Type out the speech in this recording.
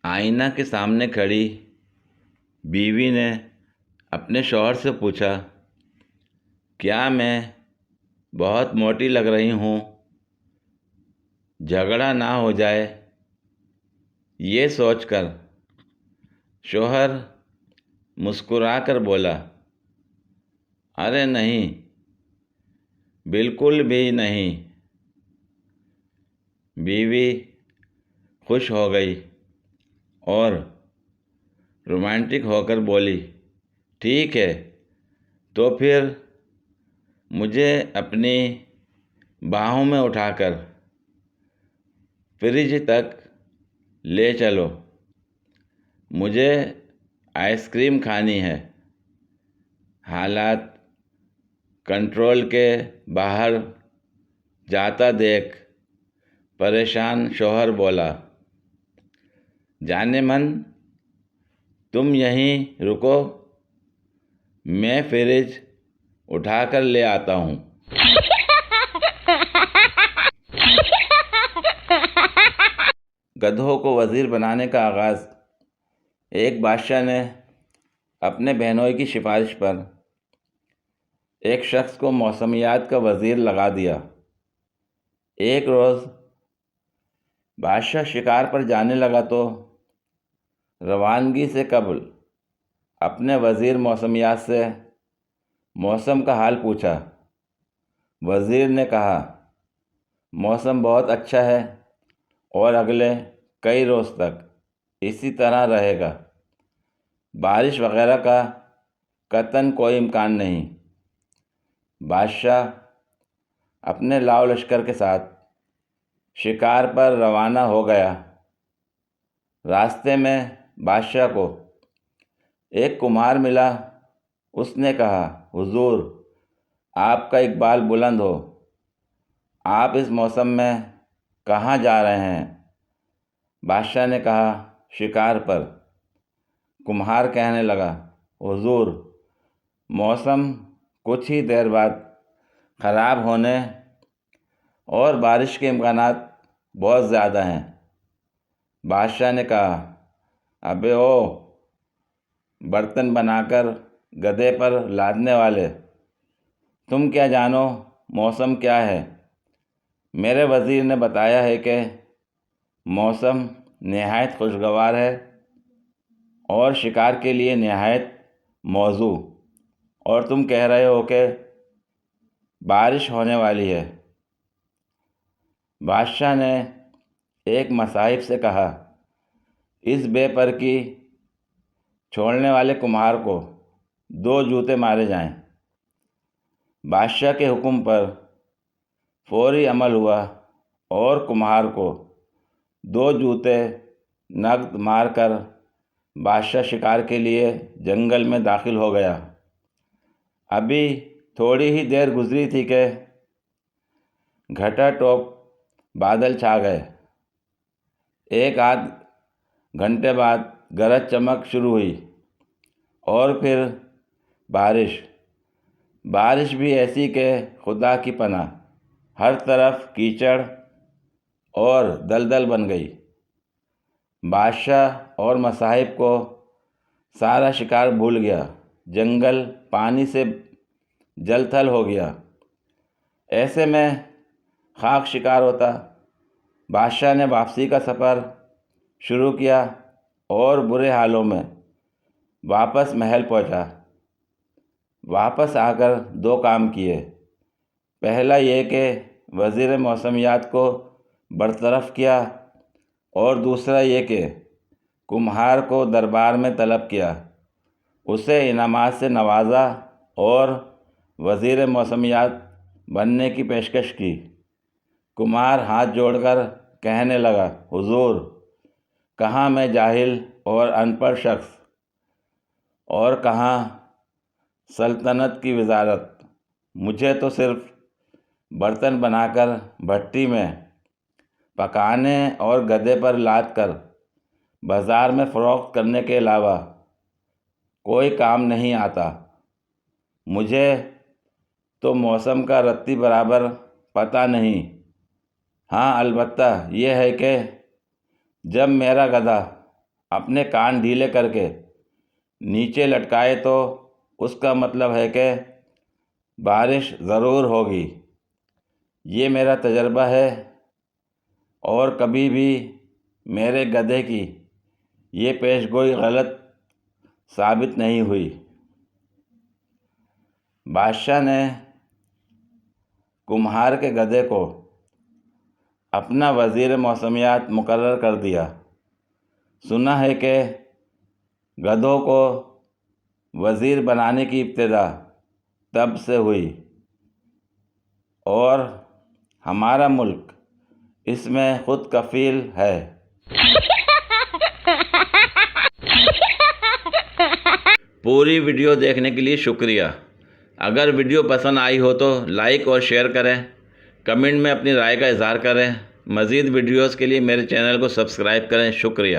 آئینہ کے سامنے کھڑی بیوی نے اپنے شوہر سے پوچھا، کیا میں بہت موٹی لگ رہی ہوں؟ جھگڑا نہ ہو جائے یہ سوچ کر شوہر مسکرا کر بولا، ارے نہیں، بالکل بھی نہیں۔ بیوی خوش ہو گئی اور رومانٹک ہو کر بولی، ٹھیک ہے، تو پھر مجھے اپنی باہوں میں اٹھا کر فریج تک لے چلو، مجھے آئس کریم کھانی ہے۔ حالات کنٹرول کے باہر جاتا دیکھ پریشان شوہر بولا، جانے من تم یہیں رکو، میں فریج اٹھا کر لے آتا ہوں۔ گدھوں کو وزیر بنانے کا آغاز۔ ایک بادشاہ نے اپنے بہنوئی کی سفارش پر ایک شخص کو موسمیات کا وزیر لگا دیا۔ ایک روز بادشاہ شکار پر جانے لگا تو روانگی سے قبل اپنے وزیر موسمیات سے موسم کا حال پوچھا۔ وزیر نے کہا، موسم بہت اچھا ہے اور اگلے کئی روز تک اسی طرح رہے گا، بارش وغیرہ کا قطعاً کوئی امکان نہیں۔ بادشاہ اپنے لاؤ لشکر کے ساتھ شکار پر روانہ ہو گیا۔ راستے میں بادشاہ کو ایک کمہار ملا۔ اس نے کہا، حضور، آپ کا اقبال بلند ہو، آپ اس موسم میں کہاں جا رہے ہیں؟ بادشاہ نے کہا، شکار پر۔ کمہار کہنے لگا، حضور، موسم کچھ ہی دیر بعد خراب ہونے اور بارش کے امکانات بہت زیادہ ہیں۔ بادشاہ نے کہا، ابے او برتن بنا کر گدھے پر لادنے والے، تم کیا جانو موسم کیا ہے؟ میرے وزیر نے بتایا ہے کہ موسم نہایت خوشگوار ہے اور شکار کے لیے نہایت موزوں، اور تم کہہ رہے ہو کہ بارش ہونے والی ہے۔ بادشاہ نے ایک مصاحب سے کہا، اس بے پر کی چھوڑنے والے کمہار کو 2 جوتے مارے جائیں۔ بادشاہ کے حکم پر فوری عمل ہوا اور کمہار کو 2 جوتے نقد مار کر بادشاہ شکار کے لیے جنگل میں داخل ہو گیا۔ ابھی تھوڑی ہی دیر گزری تھی کہ گھٹا ٹوپ بادل چھا گئے۔ ایک آدھ گھنٹے بعد گرج چمک شروع ہوئی اور پھر بارش بھی ایسی کہ خدا کی پناہ، ہر طرف کیچڑ اور دلدل بن گئی۔ بادشاہ اور مصاحب کو سارا شکار بھول گیا، جنگل پانی سے جل تھل ہو گیا۔ ایسے میں خاک شکار ہوتا۔ بادشاہ نے واپسی کا سفر شروع کیا اور برے حالوں میں واپس محل پہنچا۔ واپس آ کر 2 کام کیے۔ پہلا یہ کہ وزیر موسمیات کو برطرف کیا، اور دوسرا یہ کہ کمہار کو دربار میں طلب کیا، اسے انعامات سے نوازا اور وزیر موسمیات بننے کی پیشکش کی۔ کمہار ہاتھ جوڑ کر کہنے لگا، حضور، کہاں میں جاہل اور ان پڑھ شخص، اور کہاں سلطنت کی وزارت، مجھے تو صرف برتن بنا کر بھٹی میں پکانے اور گدھے پر لاد کر بازار میں فروخت کرنے کے علاوہ کوئی کام نہیں آتا۔ مجھے تو موسم کا رتی برابر پتہ نہیں۔ ہاں، البتہ یہ ہے کہ جب میرا گدھا اپنے کان ڈھیلے کر کے نیچے لٹکائے تو اس کا مطلب ہے کہ بارش ضرور ہوگی۔ یہ میرا تجربہ ہے اور کبھی بھی میرے گدھے کی یہ پیش گوئی غلط ثابت نہیں ہوئی۔ بادشاہ نے کمہار کے گدھے کو اپنا وزیر موسمیات مقرر کر دیا۔ سنا ہے کہ گدھوں کو وزیر بنانے کی ابتدا تب سے ہوئی اور ہمارا ملک اس میں خود کفیل ہے۔ پوری ویڈیو دیکھنے کے لیے شکریہ۔ اگر ویڈیو پسند آئی ہو تو لائک اور شیئر کریں، کمنٹ میں اپنی رائے کا اظہار کریں۔ مزید ویڈیوز کے لیے میرے چینل کو سبسکرائب کریں۔ شکریہ۔